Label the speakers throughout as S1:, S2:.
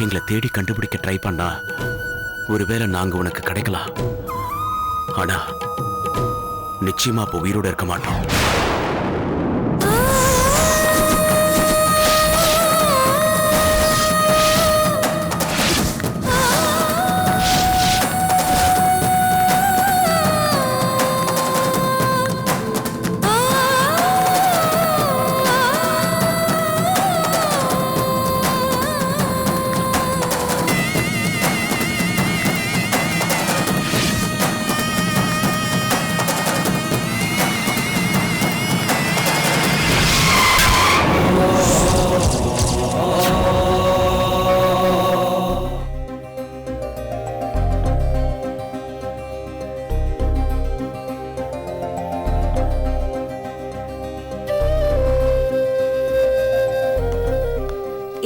S1: எங்களை தேடி கண்டுபிடிக்க ட்ரை பண்ணா ஒருவேளை நாங்க உனக்கு கிடைக்கலாம். ஆனா நிச்சயமா அப்போ உயிரோட இருக்க மாட்டோம்.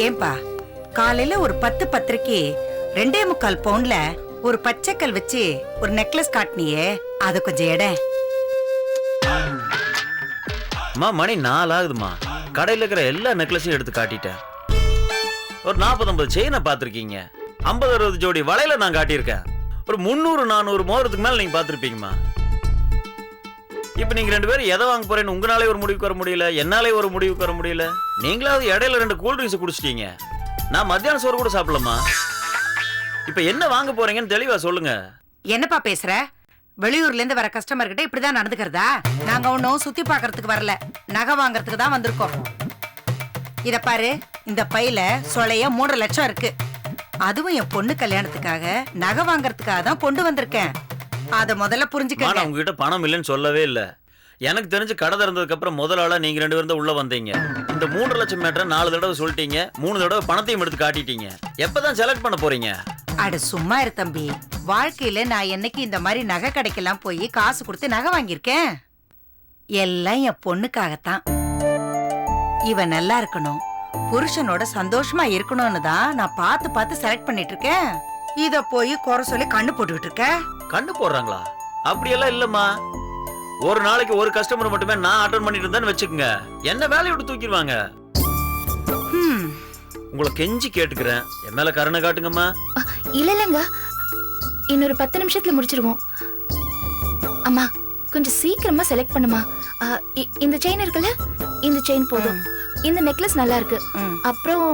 S2: ஏன்பா காலையில ஒரு 10 பத்திரிக்கை 2.25 பவுன்ல ஒரு பச்சைக்கல் வச்சு ஒரு நெக்லஸ் காட்டினியே, அது கொஞ்சம் எடை.
S3: மணி 4 ஆகுதுமா. கடையில் இருக்கிற எல்லா நெக்லஸையும் எடுத்து காட்டிட்டேன். ஒரு 40-50 செயினை பார்த்துருக்கீங்க. 50-60 ஜோடி வளையல நான் காட்டியிருக்கேன். ஒரு 300-400 மோதிரத்துக்கு மேல நீங்க பார்த்துருப்பீங்கம்மா. இப்ப நீங்க 2 பேரும் எதை வாங்க போறேன்னு உங்களாலே ஒரு முடிவுக்கு வர முடியல, என்னாலே ஒரு முடிவுக்கு வர முடியல. நீங்களாவது இடையில 2 கூல் ட்ரிங்க்ஸ் குடிச்சிட்டீங்க. நான் மத்தியானம் சோறு கூட சாப்பிடலாமா? இப்ப என்ன வாங்க போறீங்கன்னு தெளிவா சொல்லுங்க.
S2: என்னப்பா பேசுற? வெளியூர்ல இருந்து வர கஸ்டமர் கிட்ட இப்படிதான் நடந்துக்கிறதா? நாங்க ஒன்னும் சுத்தி பாக்குறதுக்கு வரல, நகை வாங்கறதுக்கு தான் வந்திருக்கோம். இத பாரு, இந்த பையில சொலைய 3 லட்சம் இருக்கு. அதுவும் என் பொண்ணு கல்யாணத்துக்காக நகை வாங்கறதுக்காக தான் கொண்டு வந்திருக்கேன். அத முதல்ல புரிஞ்சுக்கங்க.
S3: நான் உங்ககிட்ட பணம் இல்லைன்னு சொல்லவே இல்லை. எனக்கு தெரிஞ்சு கடை திறந்ததுக்கு அப்புறம் முதலாளா நீங்க 2 பேரும் தான் உள்ள வந்தீங்க. இந்த 3 லட்சம் மேட்டரை 4 தடவை சொல்லிட்டீங்க. 3 தடவை பணத்தையும் எடுத்து காட்டிட்டீங்க. எப்பதான் செலக்ட் பண்ண போறீங்க?
S2: அட சும்மா இரு தம்பி. வாழ்க்கையில நான் என்னைக்கு இந்த மாதிரி நகை கடைக்கெல்லாம் போய் காசு கொடுத்து நகை வாங்கியிருக்கேன்? எல்லாம் என் பொண்ணுக்காகத்தான். இவ நல்லா இருக்கணும், புருஷனோட சந்தோஷமா இருக்கணும்னு தான் நான் பார்த்து பார்த்து செலக்ட் பண்ணிட்டு இருக்கேன். இத போய் குறை சொல்லி கண்ணு போட்டுக்கிட்டு இருக்க.
S3: கண்ணு போடுறாங்களா? அப்படியெல்லாம் இல்லம்மா. ஒரு நாளைக்கு ஒரு கஸ்டமர் மட்டுமே நான் அட்டெண்ட் பண்ணிட்டு இருந்தேன்னு வச்சுக்கோங்க, என்ன வேலையை விட்டு தூக்கிடுவாங்க. உங்களை கெஞ்சி கேட்டுக்கிறேன், என் மேல கருணை காட்டுங்கம்மா.
S4: இல்லங்க, இன்னொரு 10 நிமிஷத்துல முடிச்சிருவோம். அம்மா கொஞ்சம் சீக்கிரமா செலக்ட் பண்ணுமா. இந்த செயின் இருக்குல்ல, இந்த செயின் போதும். இந்த நெக்லஸ் நல்லா இருக்கு. அப்புறம்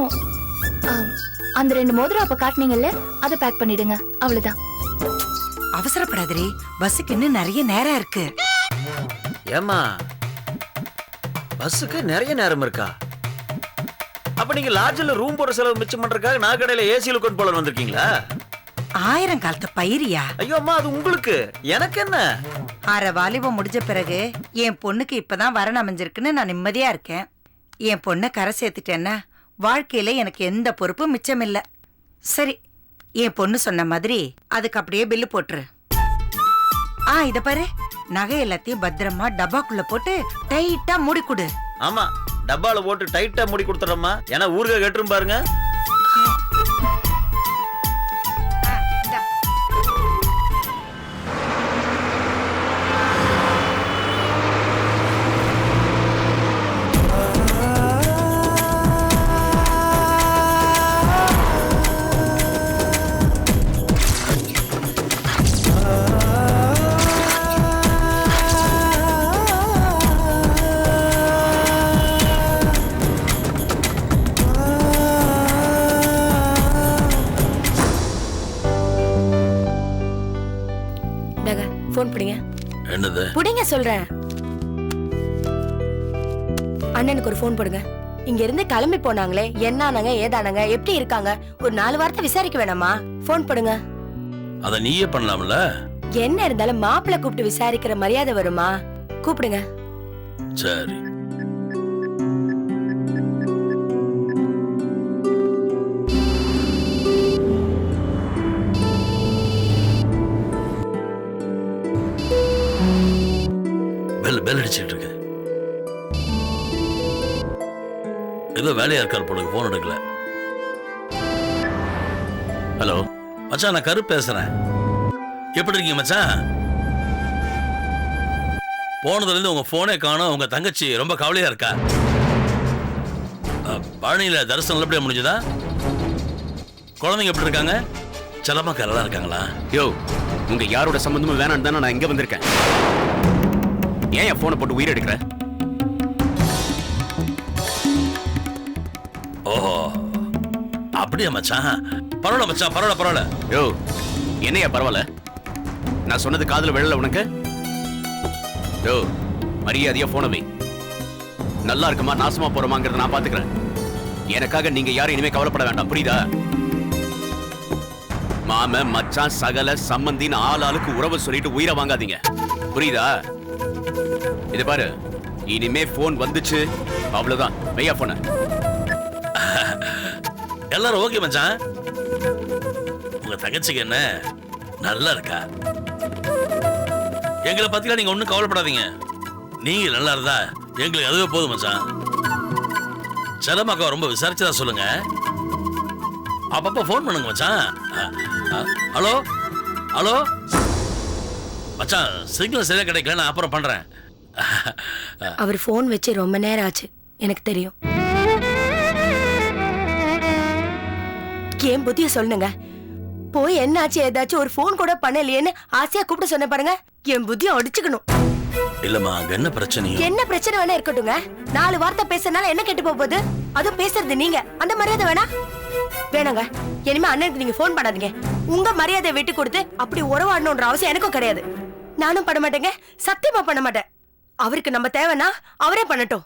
S4: அந்த 2 மோதிரம் அப்ப காட்டுனீங்கல்ல, அதை பேக் பண்ணிடுங்க. அவ்வளவுதான்.
S2: அவசரப்படாதே, பஸ்ஸுக்கு இன்னும் நிறைய நேரம் இருக்கு.
S3: ஏமா, பஸ்ஸுக்கு நிறைய நேரம் இருக்கா? அப்ப நீங்க லாட்ஜ்ல ரூம் போற செலவு மிச்சம் பண்றதுக்காக நான் கடையில ஏசில கொண்டு போல வந்திருக்கீங்களா?
S2: 1000 காலத்து பயிரியா?
S3: ஐயோ அம்மா, அது உங்களுக்கு, எனக்கு என்ன?
S2: அரை வாலிபம் முடிஞ்ச பிறகு என் பொண்ணுக்கு இப்பதான் வரன் அமைஞ்சிருக்குன்னு நான் நிம்மதியா இருக்கேன். என் பொண்ணை கரை சேர்த்துட்டேன்னா வாழ்க்கையில எனக்கு எந்த பொறுப்பும் மிச்சம் இல்ல. சரி, என் பொண்ணு சொன்ன மாதிரி அதுக்கு அப்படியே பில்லு போட்டுரு. இத பாரு, நகை எல்லாத்தையும் பத்திரமா டப்பாக்குள்ள போட்டு டைட்டா மூடி கொடு.
S3: ஆமா, டப்பால போட்டு டைட்டா மூடி கொடுத்துறோம்மா. ஏன்னா ஊருக கெட்டுரும் பாருங்க.
S5: போன் பிடிங்க.
S1: என்னது?
S5: புடிங்க சொல்றேன். அண்ணனுக்கு ஒரு போன் போடுங்க. இங்க இருந்து கிளம்பி போனாங்களே, என்னானங்க ஏதானங்க எப்படி இருக்காங்க ஒரு 4 வார்த்தை விசாரிக்க வேணாமா? போன் போடுங்க.
S1: அத நீயே பண்ணலாம்ல.
S5: என்ன இருந்தாலும் மாப்பிள்ளை கூப்பிட்டு விசாரிக்கிற மரியாதை வருமா? கூப்பிடுங்க.
S1: சரி. பெல் அடிச்சிட்டு இருக்கு. ஏதோ வேலையா இருக்கார் போல, போன் எடுக்கல. ஹலோ மச்சான், நான் கரு பேசுறேன். எப்படி இருக்கீங்க மச்சான்? போனதுல இருந்து உங்க போனே காணோம். உங்க தங்கச்சி ரொம்ப கவலையா இருக்கா. பழனியில தரிசனம் நல்லபடியா முடிஞ்சதா?
S6: குழந்தைங்க எப்படி இருக்காங்க? செல்லம்மா நல்லா இருக்காங்களா?
S1: யோ, உங்க யாரோட சம்பந்தமும் வேணான்னு தானே நான் இங்க வந்திருக்கேன். ஏன் என் போனை போட்டு உயிர் எடுக்கிற?
S6: ஓஹோ, அப்படியா மச்சான்? பரவாயில்ல மச்சான், பரவாயில்ல.
S1: யோ, என்னையா பரவாயில்ல? நான் சொன்னது காதுல விழல உனக்கு? யோ, மரியாதையா போனை வை. நல்லா இருக்குமா நாசமா போறோமாங்கிறத நான் பாத்துக்கிறேன். எனக்காக நீங்க யாரும் இனிமே கவலைப்பட வேண்டாம், புரியுதா? மாம மச்சான் சகல சம்பந்தின்னு ஆளுக்கு உறவு சொல்லிட்டு உயிரை வாங்காதீங்க, புரியுதா? இது பாரு, இனிமே போன் வந்துச்சு அவ்வளவுதான். வையா போன.
S6: எல்லாரும் ஓகே மச்சான். உங்க தங்கச்சிக்கு என்ன நல்லா இருக்கா? எங்களை பத்திலாம் நீங்க ஒண்ணும் கவலைப்படாதீங்க. நீங்க நல்லா இருந்தா எங்களுக்கு அதுவே போதும் மச்சான். செல்லம்மாக்கா ரொம்ப விசாரிச்சதா சொல்லுங்க. அப்பப்ப போன் பண்ணுங்க மச்சான். ஹலோ ஹலோ மச்சான், சிக்னல் சரியா கிடைக்கல, நான் அப்புறம் பண்றேன்.
S5: அவர் போன் வச்சு ரொம்ப நேரம் ஆச்சு, எனக்கு தெரியும். ஏன் புத்திய சொல்லுங்க. போய் என்னாச்சு ஏதாச்சும் ஒரு போன் கூட பண்ணலையேன்னு ஆசையா கூப்பிட்டு சொன்ன பாருங்க. என் புத்திய அடிச்சுக்கணும்.
S6: இல்லம்மா, அங்க என்ன பிரச்சனையோ?
S5: என்ன பிரச்சனை வேணா இருக்கட்டுங்க. 4 வார்த்தை பேசுறதுனால என்ன கெட்டு போகுது? அதுவும் பேசுறது நீங்க. அந்த மரியாதை வேணாங்க. இனிமே அண்ணனுக்கு நீங்க போன் பண்ணாதீங்க. உங்க மரியாதையை விட்டு கொடுத்து அப்படி உறவாடணும்ன்ற அவசியம் எனக்கும் கிடையாது. நானும் பண்ண மாட்டேங்க, சத்தியமா பண்ண மாட்டேன். அவருக்கு நம்ம தேவைன்னா அவரே பண்ணட்டும்.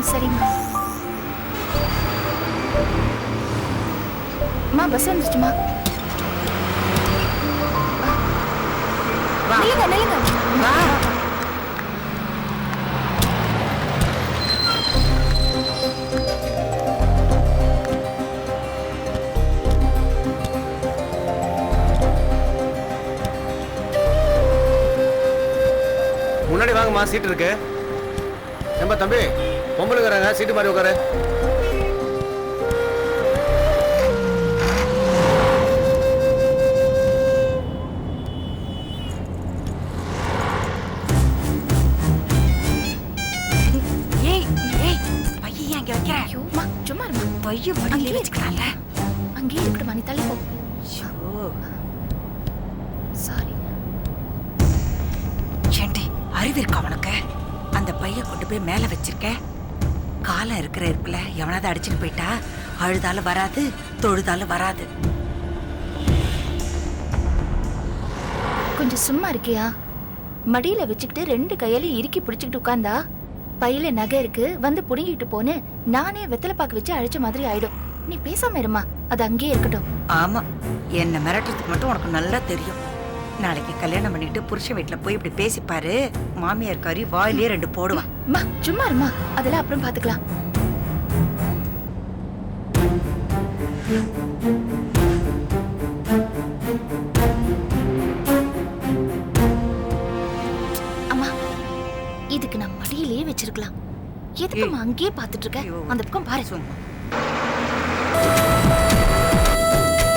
S4: சரிம்மா. அம்மா பஸ் வந்துருச்சுமா. நில்லுங்க.
S2: வா.
S7: முன்னாடி வாங்கம்மா, சீட் இருக்கு. நம்ம தம்பி பொம்பளைக்காரங்க சீட்டு மாதிரி உட்காரு.
S2: ஏய் ஏய், பைய அங்க வைக்கிற.
S4: ஐயோ அம்மா, சும்மா இருமா.
S2: பைய மடியில வச்சுக்கலாம்ல.
S4: அங்கேயே இருக்கட்டுமா, நீ தள்ளி போ. சாரி.
S2: ஏண்டி, அறிவு இருக்கா உனக்கு? அந்த பைய கொண்டு போய் மேல வச்சிருக்க. காலம் இருக்கிற இருப்புல எவனாவது அடிச்சுட்டு போயிட்டா அழுதாலும் வராது, தொழுதாலும் வராது.
S4: கொஞ்சம் சும்மா இருக்கியா? மடியில வச்சுக்கிட்டு 2 கையில இறுக்கி பிடிச்சிக்கிட்டு உட்கார்ந்தா பையில நகை இருக்கு வந்து புடுங்கிட்டு போன்னு நானே வெத்தலை பாக்கு வச்சு அழைச்ச மாதிரி ஆயிடும். நீ பேசாம இருமா, அது அங்கேயே இருக்கட்டும்.
S2: ஆமா, என்ன மிரட்டுறதுக்கு மட்டும் உனக்கு நல்லா தெரியும். நாளைக்கு கல்யாணம் பண்ணிட்டு புருஷன் வீட்டுல போய் இப்படி பேசிப்பாரு, மாமியார் கறி வாயிலே 2 போடுவான்.
S4: அம்மா சும்மா இருமா, அதெல்லாம் அப்புறம் பாத்துக்கலாம். அம்மா, இதுக்கு நான் மடியிலேயே வச்சிருக்கலாம். எதுக்கு அங்கேயே பாத்துட்டு இருக்க? அந்த பக்கம் பாரு.
S2: சும்மா.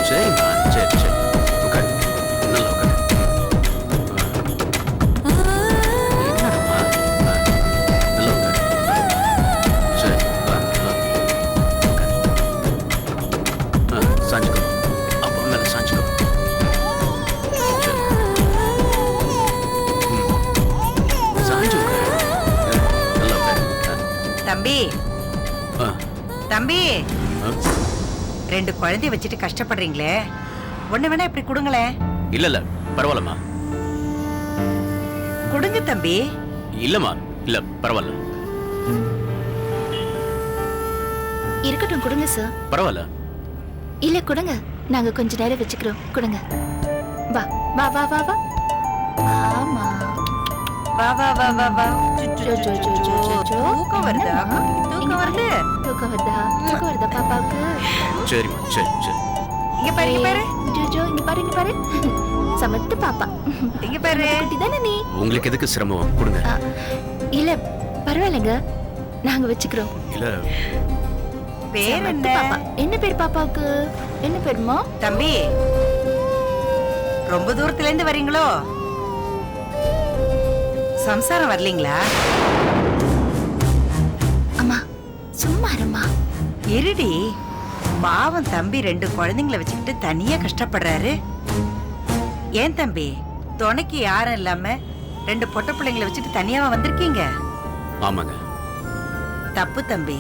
S1: சரிம்மா, சரி சரி, உட்காரு, நல்லா உட்காரு. என்னம்மா, நல்லா உட்காரு. சரி, வா, வா. உட்காரு. சாஞ்சுக்கோ, அப்பா மேல சாஞ்சுக்கோ. சரி. சாஞ்சு உட்காரு. நல்லா உட்காரு.
S2: தம்பி தம்பி,
S1: ஆ.
S2: 2 குழந்தைய வச்சுட்டு கஷ்டப்படுறீங்களே, ஒண்ணு வேணா இப்படி கொடுங்களேன்.
S1: இல்ல இல்ல பரவாயில்லம்மா.
S2: கொடுங்க தம்பி.
S1: இல்லம்மா, இல்ல பரவாயில்ல.
S4: இருக்கட்டும், கொடுங்க சார்.
S1: பரவாயில்ல.
S4: இல்ல கொடுங்க, நாங்க கொஞ்ச நேரம் வச்சுக்கிறோம். கொடுங்க. வா வா வா வா வா. ஆமா.
S2: வா வா வா வா வா
S4: Joe, Joe, Joe, Joe, Joe, Joe.
S2: தூக்கம் வருதா
S4: என்னம்மா?
S2: தூக்கம் வருது
S4: தூக்கம் வருதா பாப்பாவுக்கு?
S1: சரிம்மா சரி சரி.
S2: இங்க பாரு இங்க பாரு
S4: ஜோஜோ, இங்க பாரு. சமத்து பாப்பா.
S2: இங்க பாரு
S4: குட்டி தானே நீ?
S1: உங்களுக்கு எதுக்கு சிரமம் கொடுங்க.
S4: ஆ, இல்ல பரவாயில்லைங்க, நாங்க வச்சுக்கிறோம்.
S1: இல்ல
S2: பேர்
S4: சமத்து
S2: என்ன
S4: பாப்பா. என்ன பேர் பாப்பாவுக்கு? என்ன பேருமா?
S2: தம்பி? ரொம்ப தூரத்துல இருந்து வரீங்களோ? சம்சாரம் வரலீங்களா?
S4: அம்மா சும்மா இருமா.
S2: இருடி, பாவம் தம்பி 2 குழந்தைங்களை வச்சுக்கிட்டு தனியா கஷ்டப்படுறாரு. ஏன் தம்பி, துணைக்கு யாரும் இல்லாம 2 பொட்ட பிள்ளைங்களை வச்சுட்டு தனியாவா வந்திருக்கீங்க?
S1: ஆமாங்க.
S2: தப்பு தம்பி.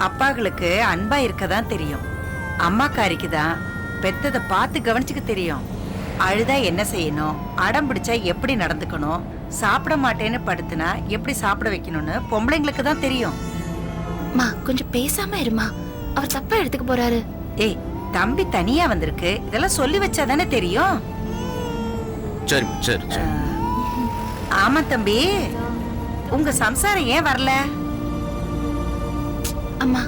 S2: அப்பாங்களுக்கு அன்பா இருக்கதான் தெரியும், அம்மாக்காரிக்கு தான் பெத்ததை பார்த்து கவனிச்சுக்க தெரியும். அழுதா என்ன செய்யணும், அடம் பிடிச்சா எப்படி நடந்துக்கணும், சாப்பிட மாட்டேன்னு படுத்துனா எப்படி சாப்பிட வைக்கணும்னு பொம்பளைங்களுக்கு தான் தெரியும்.
S4: மா கொஞ்சம் பேசாம இருமா, அவர் தப்பா எடுத்துக்க போறாரு.
S2: ஏய், தம்பி தனியா வந்திருக்கு, இதெல்லாம் சொல்லி வச்சாதானே தெரியும்.
S1: சரிம்மா சரி சரி.
S2: ஆமா தம்பி, உங்க சம்சாரம் ஏன் வரல?
S4: அம்மா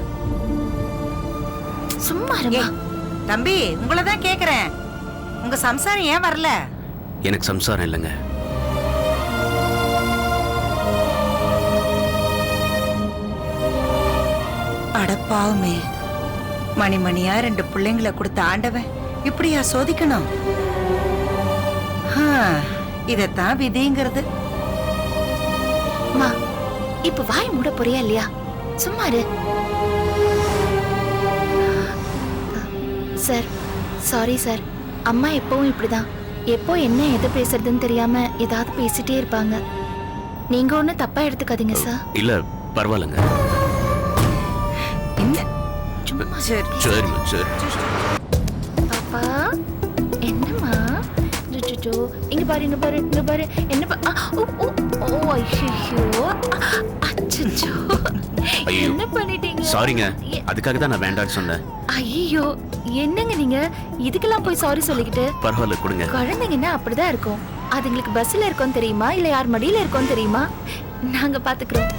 S4: சும்மா இருமா.
S2: ஏய், தம்பி உங்களை தான் கேக்குறேன், உங்க சம்சாரம் ஏன் வரல?
S1: எனக்கு சம்சாரம் இல்லைங்க.
S2: அடப்பாவுமே, மணிமணியா 2 பிள்ளைங்களை கொடுத்த ஆண்டவன் இப்படியா சோதிக்கணும்? இதத்தான் விதிங்கிறது.
S4: அம்மா இப்ப வாய் மூட போறியா இல்லையா? சும்மா இரு. சார் சாரி சார், அம்மா எப்பவும் இப்படிதான், எப்போ என்ன எதை பேசுறதுன்னு தெரியாம ஏதாவது பேசிட்டே இருப்பாங்க. நீங்க ஒண்ணு தப்பா எடுத்துக்காதீங்க சார்.
S1: இல்ல பரவாயில்லைங்க.
S4: சும்மா
S2: சரி
S1: சரிம்மா சரி.
S4: பாப்பா என்னம்மா? ஜோ இங்க பாரு என்ன அச்சச்சோ,
S1: ஐயோ.
S4: என்ன பண்ணிட்டீங்க?
S1: சாரிங்க, அதுக்காக தான் நான் வேண்டாம்னு சொன்னேன்.
S4: ஐயோ என்னங்க நீங்க இதுக்கெல்லாம் போய் சாரி சொல்லிக்கிட்டு?
S1: பரவாயில்ல கொடுங்க.
S4: குழந்தைங்கன்னா அப்படிதான் இருக்கும், அதுங்களுக்கு பஸ்ல இருக்கோம் தெரியுமா, இல்ல யார் மடியில இருக்கோம் தெரியுமா? நாங்க பாத்துக்கிறோம்,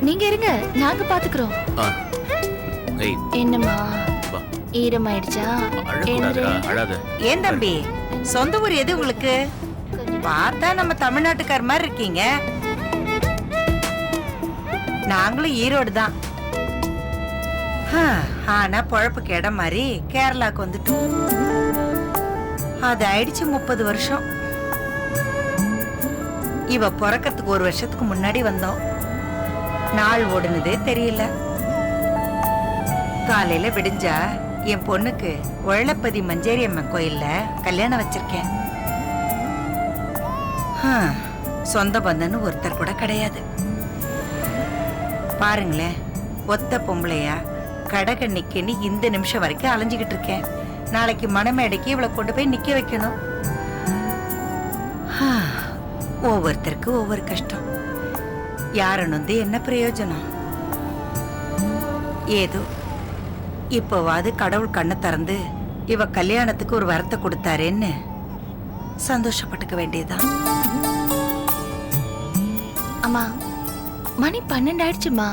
S4: நீங்க இருங்க, நாங்க பாத்துக்கிறோம்.
S1: ஆ. ஏய்,
S4: என்னம்மா
S1: வா.
S4: ஈரமாயிடுச்சா?
S1: அழக்கூடாதுடா, அழாத.
S2: ஏன் தம்பி, சொந்த ஊர் எது உங்களுக்கு? பார்த்தா நம்ம தமிழ்நாட்டுக்கார மாதிரி இருக்கீங்க. நாங்களும் ஈரோடு தான். ஆனா பொழப்புக்கு இடம் மாதிரி கேரளாக்கு வந்துட்டோம். அது ஆயிடுச்சு 30 வருஷம். இவ பிறக்கிறதுக்கு 1 வருஷத்துக்கு முன்னாடி வந்தோம். நாள் ஓடுனதே தெரியல. காலையில விடிஞ்சா என் பொண்ணுக்கு ஒழப்பதி மஞ்சேரி அம்மன் கோயில்ல கல்யாணம் வச்சிருக்கேன். சொந்த பந்தன்னு ஒருத்தர் கூட கிடையாது. பாருங்களேன், ஒத்த பொம்பளையா கடக நிக்கன்னு இந்த நிமிஷம் வரைக்கும் அலைஞ்சுகிட்டு இருக்கேன். நாளைக்கு மணமேடைக்கு இவளை கொண்டு போய் நிக்க வைக்கணும். ஒவ்வொருத்தருக்கு ஒவ்வொரு கஷ்டம். யாருன்னு வந்து என்ன பிரயோஜனம்? ஏதோ இப்போவாது கடவுள் கண்ணை திறந்து இவ கல்யாணத்துக்கு ஒரு வரத்தை கொடுத்தாரேன்னு சந்தோஷப்பட்டுக்க வேண்டியதுதான்.
S4: அம்மா மணி 12 ஆயிடுச்சுமா,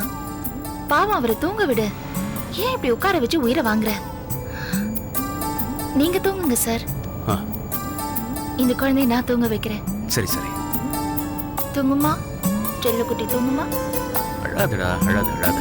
S4: பாவம் அவரை தூங்க விடு. ஏன் இப்படி உட்கார வச்சு உயிரை வாங்குற? நீங்க தூங்குங்க சார்,
S1: ஆ,
S4: இந்த குழந்தைய நான் தூங்க வைக்கிறேன்.
S1: சரி சரி.
S4: தூங்குமா செல்ல குட்டி, தூங்குமா.
S1: அழாதடா, அழாத அழாத.